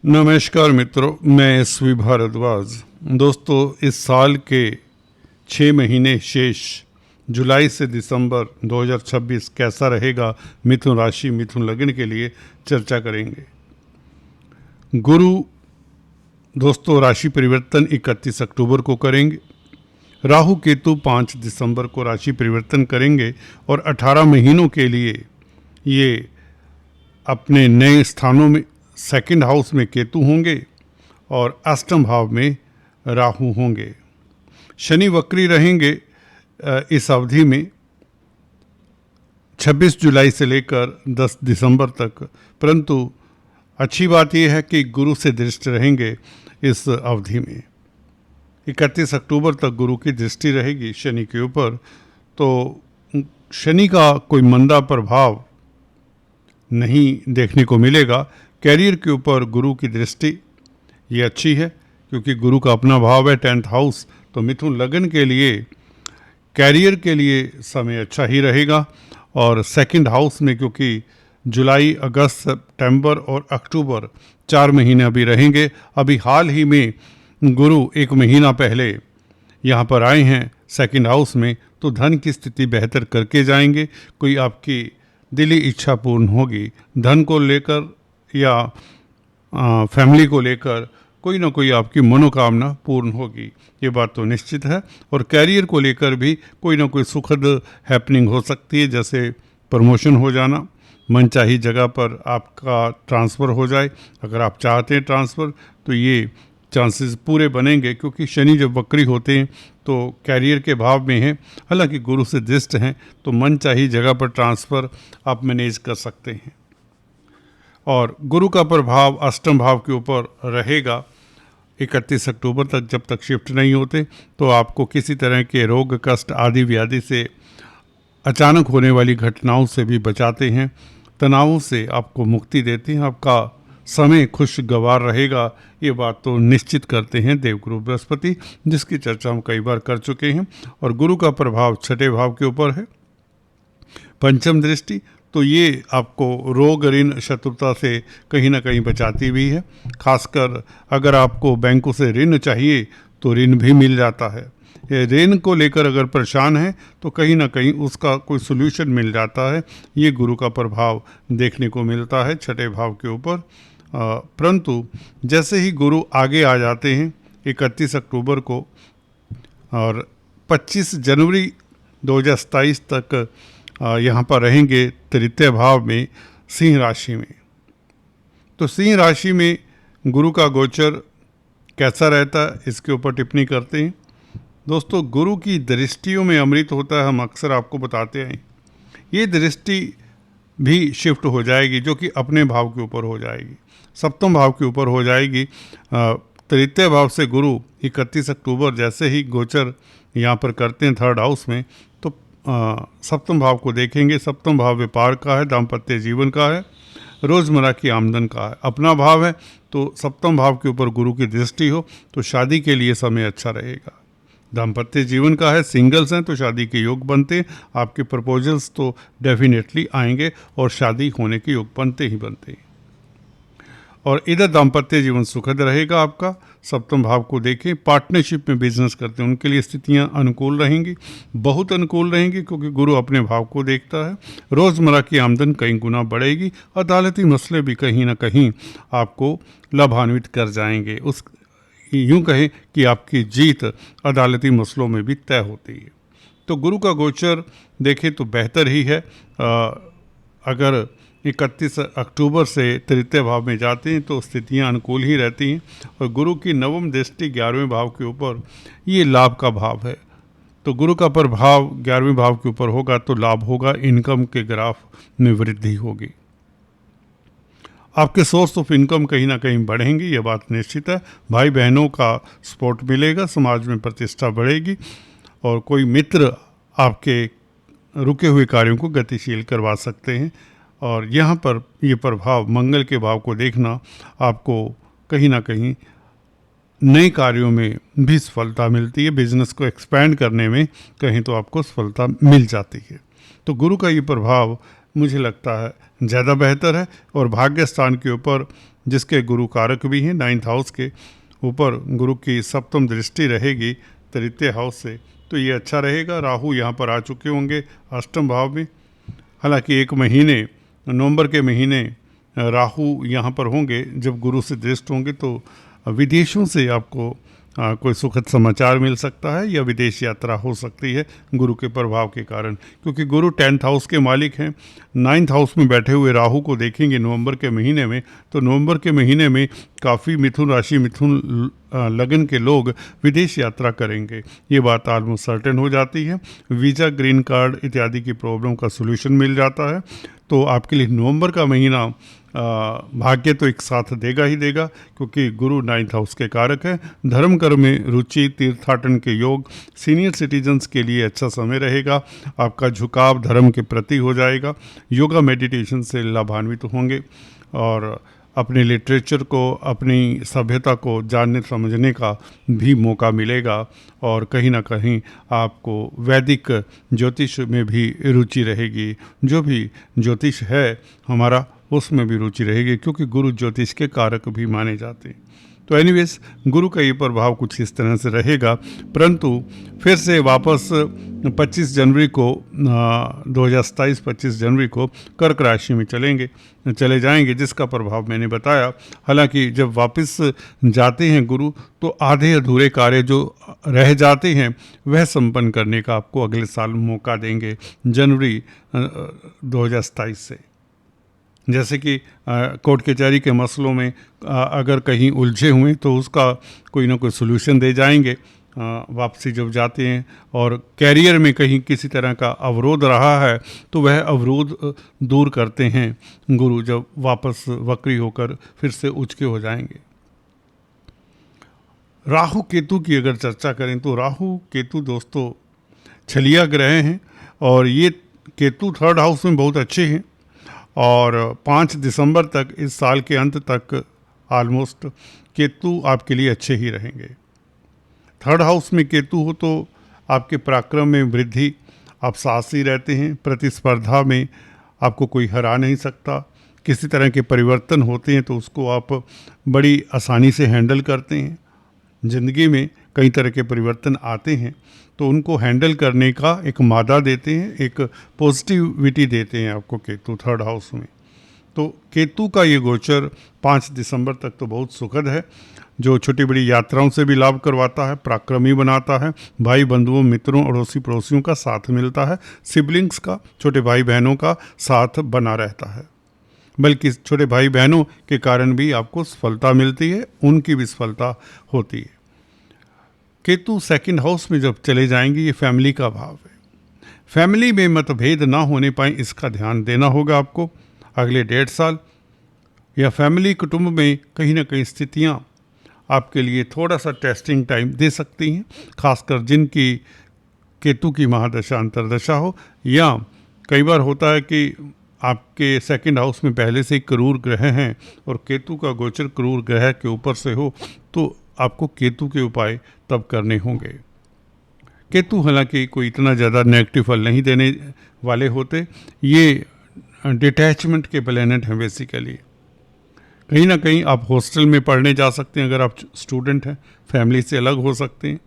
नमस्कार मित्रों, मैं एसवी भारद्वाज। दोस्तों, इस साल के 6 महीने शेष जुलाई से दिसंबर 2026 कैसा रहेगा मिथुन राशि मिथुन लग्न के लिए चर्चा करेंगे। गुरु दोस्तों राशि परिवर्तन 31 अक्टूबर को करेंगे। राहु केतु 5 दिसंबर को राशि परिवर्तन करेंगे और 18 महीनों के लिए ये अपने नए स्थानों में सेकंड हाउस में केतु होंगे और अष्टम भाव में राहु होंगे। शनि वक्री रहेंगे इस अवधि में 26 जुलाई से लेकर 10 दिसंबर तक, परंतु अच्छी बात यह है कि गुरु से दृष्टि रहेंगे इस अवधि में। 31 अक्टूबर तक गुरु की दृष्टि रहेगी शनि के ऊपर, तो शनि का कोई मंदा प्रभाव नहीं देखने को मिलेगा। कैरियर के ऊपर गुरु की दृष्टि ये अच्छी है क्योंकि गुरु का अपना भाव है 10th हाउस, तो मिथुन लग्न के लिए कैरियर के लिए समय अच्छा ही रहेगा। और सेकंड हाउस में क्योंकि जुलाई, अगस्त, सितंबर और अक्टूबर 4 महीने अभी रहेंगे। अभी हाल ही में गुरु 1 महीना पहले यहाँ पर आए हैं सेकंड हाउस में, तो धन की स्थिति बेहतर करके जाएंगे। कोई आपकी दिली इच्छा पूर्ण होगी, धन को लेकर या फैमिली को लेकर कोई ना कोई आपकी मनोकामना पूर्ण होगी, ये बात तो निश्चित है। और कैरियर को लेकर भी कोई ना कोई सुखद हैपनिंग हो सकती है, जैसे प्रमोशन हो जाना, मनचाही जगह पर आपका ट्रांसफ़र हो जाए। अगर आप चाहते हैं ट्रांसफ़र तो ये चांसेस पूरे बनेंगे, क्योंकि शनि जब वक्री होते हैं तो कैरियर के भाव में है, हालांकि गुरु से दृष्ट हैं, तो मनचाही जगह पर ट्रांसफ़र आप मैनेज कर सकते हैं। और गुरु का प्रभाव अष्टम भाव के ऊपर रहेगा 31 अक्टूबर तक, जब तक शिफ्ट नहीं होते, तो आपको किसी तरह के रोग, कष्ट आदि व्याधि से, अचानक होने वाली घटनाओं से भी बचाते हैं, तनावों से आपको मुक्ति देते हैं। आपका समय खुशगवार रहेगा, ये बात तो निश्चित करते हैं देवगुरु बृहस्पति, जिसकी चर्चा हम कई बार कर चुके हैं। और गुरु का प्रभाव 6ठे भाव के ऊपर है, पंचम दृष्टि, तो ये आपको रोग, ऋण, शत्रुता से कहीं ना कहीं बचाती भी है। खासकर अगर आपको बैंकों से ऋण चाहिए तो ऋण भी मिल जाता है। ये ऋण को लेकर अगर परेशान है तो कहीं ना कहीं उसका कोई सोल्यूशन मिल जाता है। ये गुरु का प्रभाव देखने को मिलता है 6ठे भाव के ऊपर। परंतु जैसे ही गुरु आगे आ जाते हैं 31 अक्टूबर को और 25 जनवरी 2027 तक यहाँ पर रहेंगे तृतीय भाव में, सिंह राशि में। तो सिंह राशि में गुरु का गोचर कैसा रहता है, इसके ऊपर टिप्पणी करते हैं। दोस्तों, गुरु की दृष्टियों में अमृत होता है, हम अक्सर आपको बताते हैं। ये दृष्टि भी शिफ्ट हो जाएगी, जो कि अपने भाव के ऊपर हो जाएगी, सप्तम भाव के ऊपर हो जाएगी। तृतीय भाव से गुरु 31 अक्टूबर जैसे ही गोचर यहाँ पर करते हैं 3rd हाउस में, तो सप्तम भाव को देखेंगे। सप्तम भाव व्यापार का है, दाम्पत्य जीवन का है, रोज़मर्रा की आमदन का है, अपना भाव है। तो सप्तम भाव के ऊपर गुरु की दृष्टि हो तो शादी के लिए समय अच्छा रहेगा। दाम्पत्य जीवन का है, सिंगल्स हैं तो शादी के योग बनते हैं, आपके प्रपोजल्स तो डेफिनेटली आएंगे और शादी होने के योग बनते ही बनते हैं। और इधर दाम्पत्य जीवन सुखद रहेगा आपका। सप्तम भाव को देखें, पार्टनरशिप में बिजनेस करते हैं उनके लिए स्थितियां अनुकूल रहेंगी, बहुत अनुकूल रहेंगी, क्योंकि गुरु अपने भाव को देखता है। रोज़मर्रा की आमदन कई गुना बढ़ेगी। अदालती मसले भी कहीं ना कहीं आपको लाभान्वित कर जाएंगे। उस यूँ कहें कि आपकी जीत अदालती मसलों में भी तय होती है। तो गुरु का गोचर देखें तो बेहतर ही है। अगर 31 अक्टूबर से तृतीय भाव में जाते हैं तो स्थितियां अनुकूल ही रहती हैं। और गुरु की नवम दृष्टि 11वें भाव के ऊपर, ये लाभ का भाव है। तो गुरु का प्रभाव 11वें भाव के ऊपर होगा तो लाभ होगा, इनकम के ग्राफ में वृद्धि होगी, आपके सोर्स ऑफ इनकम कहीं ना कहीं बढ़ेंगे, ये बात निश्चित है। भाई बहनों का सपोर्ट मिलेगा, समाज में प्रतिष्ठा बढ़ेगी और कोई मित्र आपके रुके हुए कार्यों को गतिशील करवा सकते हैं। और यहाँ पर ये प्रभाव मंगल के भाव को देखना आपको कहीं ना कहीं नए कार्यों में भी सफलता मिलती है, बिजनेस को एक्सपैंड करने में कहीं तो आपको सफलता मिल जाती है। तो गुरु का ये प्रभाव मुझे लगता है ज़्यादा बेहतर है। और भाग्य स्थान के ऊपर जिसके गुरु कारक भी हैं। 9th हाउस के ऊपर गुरु की सप्तम दृष्टि रहेगी तृतीय हाउस से, तो ये अच्छा रहेगा। राहु यहाँ पर आ चुके होंगे अष्टम भाव में। हालांकि एक महीने नवंबर के महीने राहु यहाँ पर होंगे, जब गुरु से दृष्ट होंगे तो विदेशों से आपको कोई सुखद समाचार मिल सकता है या विदेश यात्रा हो सकती है गुरु के प्रभाव के कारण, क्योंकि गुरु 10th हाउस के मालिक हैं। 9th हाउस में बैठे हुए राहु को देखेंगे नवंबर के महीने में, तो नवंबर के महीने में काफ़ी मिथुन राशि मिथुन लगन के लोग विदेश यात्रा करेंगे, ये बात ऑलमोस्ट सर्टेन हो जाती है। वीज़ा, ग्रीन कार्ड इत्यादि की प्रॉब्लम का सोल्यूशन मिल जाता है। तो आपके लिए नवंबर का महीना भाग्य तो एक साथ देगा ही देगा, क्योंकि गुरु 9th हाउस के कारक है। धर्म कर्म में रुचि, तीर्थाटन के योग, सीनियर सिटीजन्स के लिए अच्छा समय रहेगा। आपका झुकाव धर्म के प्रति हो जाएगा। योगा मेडिटेशन से लाभान्वित होंगे और अपने लिटरेचर को, अपनी सभ्यता को जानने समझने का भी मौका मिलेगा। और कहीं ना कहीं आपको वैदिक ज्योतिष में भी रुचि रहेगी। जो भी ज्योतिष है हमारा, उसमें भी रुचि रहेगी, क्योंकि गुरु ज्योतिष के कारक भी माने जाते हैं। तो एनीवेज गुरु का ये प्रभाव कुछ इस तरह से रहेगा। परंतु फिर से वापस 25 जनवरी को 2027 25 जनवरी को कर्क राशि में चले जाएंगे, जिसका प्रभाव मैंने बताया। हालांकि जब वापस जाते हैं गुरु, तो आधे अधूरे कार्य जो रह जाते हैं वह संपन्न करने का आपको अगले साल मौका देंगे, जनवरी 2027 से। जैसे कि कोर्ट कचहरी के मसलों में अगर कहीं उलझे हुए तो उसका कोई ना कोई सोल्यूशन दे जाएंगे वापसी जब जाते हैं। और कैरियर में कहीं किसी तरह का अवरोध रहा है तो वह अवरोध दूर करते हैं गुरु, जब वापस वक्री होकर फिर से उचके हो जाएंगे। राहु केतु की अगर चर्चा करें तो राहु केतु दोस्तों छलिया ग्रह हैं, और ये केतु 3rd हाउस में बहुत अच्छे हैं। और 5 दिसंबर तक, इस साल के अंत तक ऑलमोस्ट केतु आपके लिए अच्छे ही रहेंगे। 3rd हाउस में केतु हो तो आपके पराक्रम में वृद्धि, आप साहसी रहते हैं, प्रतिस्पर्धा में आपको कोई हरा नहीं सकता। किसी तरह के परिवर्तन होते हैं तो उसको आप बड़ी आसानी से हैंडल करते हैं। ज़िंदगी में कई तरह के परिवर्तन आते हैं तो उनको हैंडल करने का एक मादा देते हैं, एक पॉजिटिविटी देते हैं आपको केतु 3rd हाउस में। तो केतु का ये गोचर 5 दिसंबर तक तो बहुत सुखद है, जो छोटी बड़ी यात्राओं से भी लाभ करवाता है, पराक्रमी बनाता है, भाई बंधुओं मित्रों अड़ोसी पड़ोसियों का साथ मिलता है, सिबलिंग्स का, छोटे भाई बहनों का साथ बना रहता है। बल्कि छोटे भाई बहनों के कारण भी आपको सफलता मिलती है, उनकी भी सफलता होती है। केतु 2nd हाउस में जब चले जाएंगे, ये फैमिली का भाव है। फैमिली में मतभेद ना होने पाए, इसका ध्यान देना होगा आपको अगले 1.5 साल। या फैमिली कुटुंब में कहीं ना कहीं स्थितियाँ आपके लिए थोड़ा सा टेस्टिंग टाइम दे सकती हैं, खासकर जिनकी केतु की महादशा अंतर्दशा हो, या कई बार होता है कि आपके 2nd हाउस में पहले से ही क्रूर ग्रह हैं और केतु का गोचर क्रूर ग्रह के ऊपर से हो, तो आपको केतु के उपाय तब करने होंगे। केतु हालांकि कोई इतना ज़्यादा नेगेटिव फल नहीं देने वाले होते, ये डिटैचमेंट के प्लैनेट हैं बेसिकली। कहीं ना कहीं आप हॉस्टल में पढ़ने जा सकते हैं अगर आप स्टूडेंट हैं, फैमिली से अलग हो सकते हैं।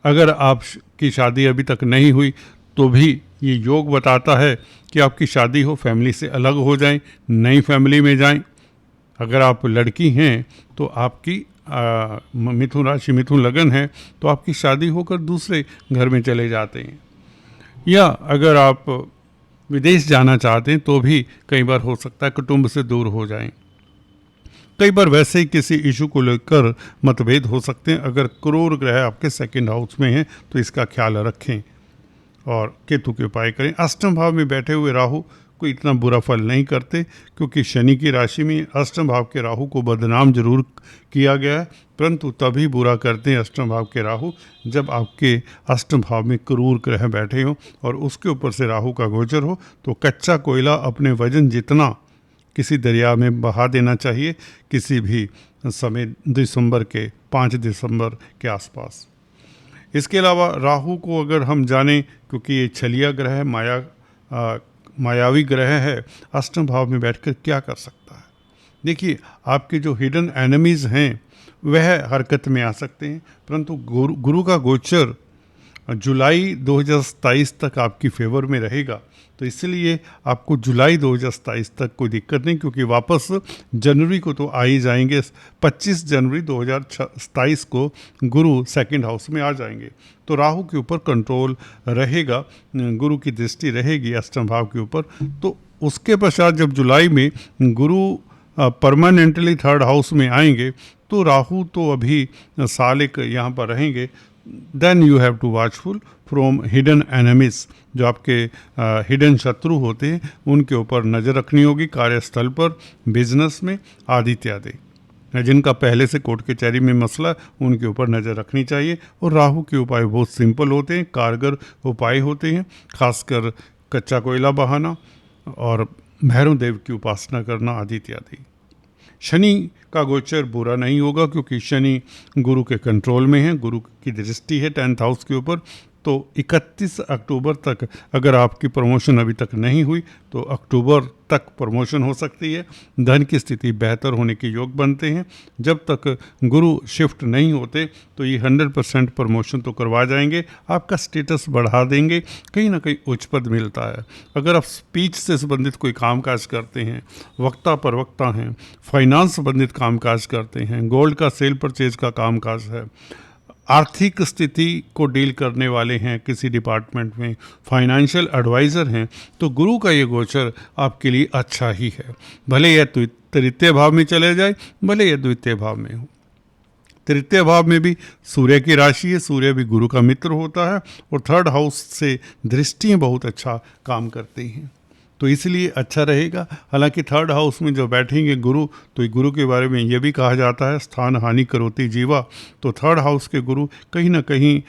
अगर आपकी शादी अभी तक नहीं हुई तो भी ये योग बताता है कि आपकी शादी हो, फैमिली से अलग हो जाएं, नई फैमिली में जाएं। अगर आप लड़की हैं तो आपकी मिथुन राशि मिथुन लगन है तो आपकी शादी होकर दूसरे घर में चले जाते हैं। या अगर आप विदेश जाना चाहते हैं तो भी कई बार हो सकता है कुटुंब से दूर हो जाएं। कई बार वैसे ही किसी इशू को लेकर मतभेद हो सकते हैं। अगर क्रूर ग्रह आपके 2nd हाउस में हैं तो इसका ख्याल रखें और केतु के उपाय करें। अष्टम भाव में बैठे हुए राहु कोई इतना बुरा फल नहीं करते, क्योंकि शनि की राशि में अष्टम भाव के राहु को बदनाम जरूर किया गया है, परंतु तभी बुरा करते हैं अष्टम भाव के राहु जब आपके अष्टम भाव में क्रूर ग्रह बैठे हों और उसके ऊपर से राहु का गोचर हो। तो कच्चा कोयला अपने वजन जितना किसी दरिया में बहा देना चाहिए किसी भी समय, दिसंबर के 5 दिसंबर के आसपास। इसके अलावा राहु को अगर हम जानें, क्योंकि ये छलिया ग्रह है, मायावी ग्रह है, अष्टम भाव में बैठकर क्या कर सकता है। देखिए, आपके जो हिडन एनिमीज़ हैं वह हरकत में आ सकते हैं, परंतु गुरु का गोचर जुलाई 2027 तक आपकी फेवर में रहेगा। तो इसलिए आपको जुलाई 2027 तक कोई दिक्कत नहीं, क्योंकि वापस जनवरी को तो आ ही जाएंगे। 25 जनवरी 2027 को गुरु सेकंड हाउस में आ जाएंगे, तो राहु के ऊपर कंट्रोल रहेगा, गुरु की दृष्टि रहेगी अष्टम भाव के ऊपर। तो उसके पश्चात जब जुलाई में गुरु परमानेंटली थर्ड हाउस में आएंगे, तो राहु तो अभी साल एक यहाँ पर रहेंगे। Then you have to watchful from hidden enemies, जो आपके हिडन शत्रु होते हैं उनके ऊपर नज़र रखनी होगी, कार्यस्थल पर, बिजनेस में, आदि इत्यादि। जिनका पहले से कोर्ट कचहरी में मसला, उनके ऊपर नज़र रखनी चाहिए। और राहु के उपाय बहुत सिंपल होते हैं, कारगर उपाय होते हैं, खासकर कच्चा कोयला बहाना और भैरव देव की उपासना करना, आदि इत्यादि। शनि का गोचर बुरा नहीं होगा, क्योंकि शनि गुरु के कंट्रोल में है, गुरु की दृष्टि है 10th हाउस के ऊपर। तो 31 अक्टूबर तक अगर आपकी प्रमोशन अभी तक नहीं हुई तो अक्टूबर तक प्रमोशन हो सकती है। धन की स्थिति बेहतर होने के योग बनते हैं। जब तक गुरु शिफ्ट नहीं होते तो ये 100% प्रमोशन तो करवा जाएंगे, आपका स्टेटस बढ़ा देंगे, कहीं ना कहीं उच्च पद मिलता है। अगर आप स्पीच से संबंधित कोई कामकाज करते हैं, वक्ता प्रवक्ता हैं, फाइनेंस संबंधित कामकाज करते हैं, गोल्ड का सेल परचेज का कामकाज है, आर्थिक स्थिति को डील करने वाले हैं किसी डिपार्टमेंट में, फाइनेंशियल एडवाइज़र हैं, तो गुरु का ये गोचर आपके लिए अच्छा ही है। भले यह तृतीय भाव में चले जाए, भले यह द्वितीय भाव में हो। तृतीय भाव में भी सूर्य की राशि है, सूर्य भी गुरु का मित्र होता है, और थर्ड हाउस से दृष्टियाँ बहुत अच्छा काम करती हैं, तो इसलिए अच्छा रहेगा। हालांकि थर्ड हाउस में जो बैठेंगे गुरु, तो ये गुरु के बारे में ये भी कहा जाता है स्थान हानि करोति जीवा। तो थर्ड हाउस के गुरु कहीं ना कहीं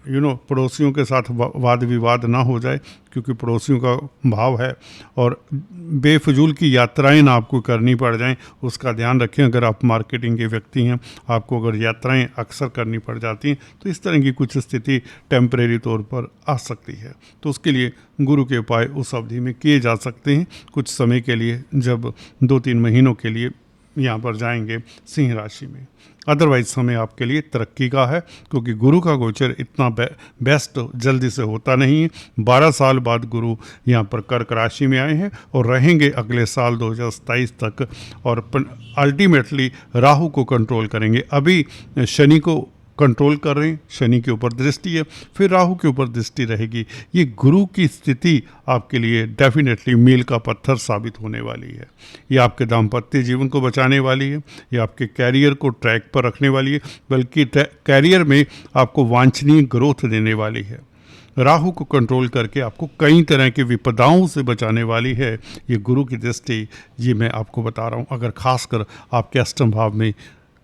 पड़ोसियों के साथ वाद विवाद ना हो जाए, क्योंकि पड़ोसियों का भाव है, और बेफजूल की यात्राएं ना आपको करनी पड़ जाएं, उसका ध्यान रखें। अगर आप मार्केटिंग के व्यक्ति हैं, आपको अगर यात्राएं अक्सर करनी पड़ जाती हैं, तो इस तरह की कुछ स्थिति टेम्परेरी तौर पर आ सकती है। तो उसके लिए गुरु के उपाय उस अवधि में किए जा सकते हैं, कुछ समय के लिए, जब 2-3 महीनों के लिए यहाँ पर जाएंगे सिंह राशि में। अदरवाइज समय आपके लिए तरक्की का है, क्योंकि गुरु का गोचर इतना बेस्ट जल्दी से होता नहीं है। 12 साल बाद गुरु यहाँ पर कर्क राशि में आए हैं और रहेंगे अगले साल 2027 तक, और अल्टीमेटली राहु को कंट्रोल करेंगे। अभी शनि को कंट्रोल कर रहे हैं, शनि के ऊपर दृष्टि है, फिर राहु के ऊपर दृष्टि रहेगी। ये गुरु की स्थिति आपके लिए डेफिनेटली मील का पत्थर साबित होने वाली है। ये आपके दाम्पत्य जीवन को बचाने वाली है, ये आपके कैरियर को ट्रैक पर रखने वाली है, बल्कि कैरियर में आपको वांछनीय ग्रोथ देने वाली है। राहु को कंट्रोल करके आपको कई तरह की विपदाओं से बचाने वाली है ये गुरु की दृष्टि। ये मैं आपको बता रहा हूँ, अगर खासकर आपके अष्टम भाव में,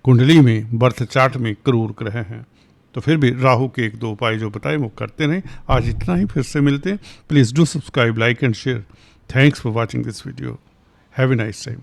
कुंडली में, बर्थ चार्ट में क्रूर ग्रह हैं, तो फिर भी राहु के 1-2 उपाय जो बताए वो करते रहें। आज इतना ही, फिर से मिलते हैं। Please do subscribe, like and share. Thanks for watching this video. Have a nice time.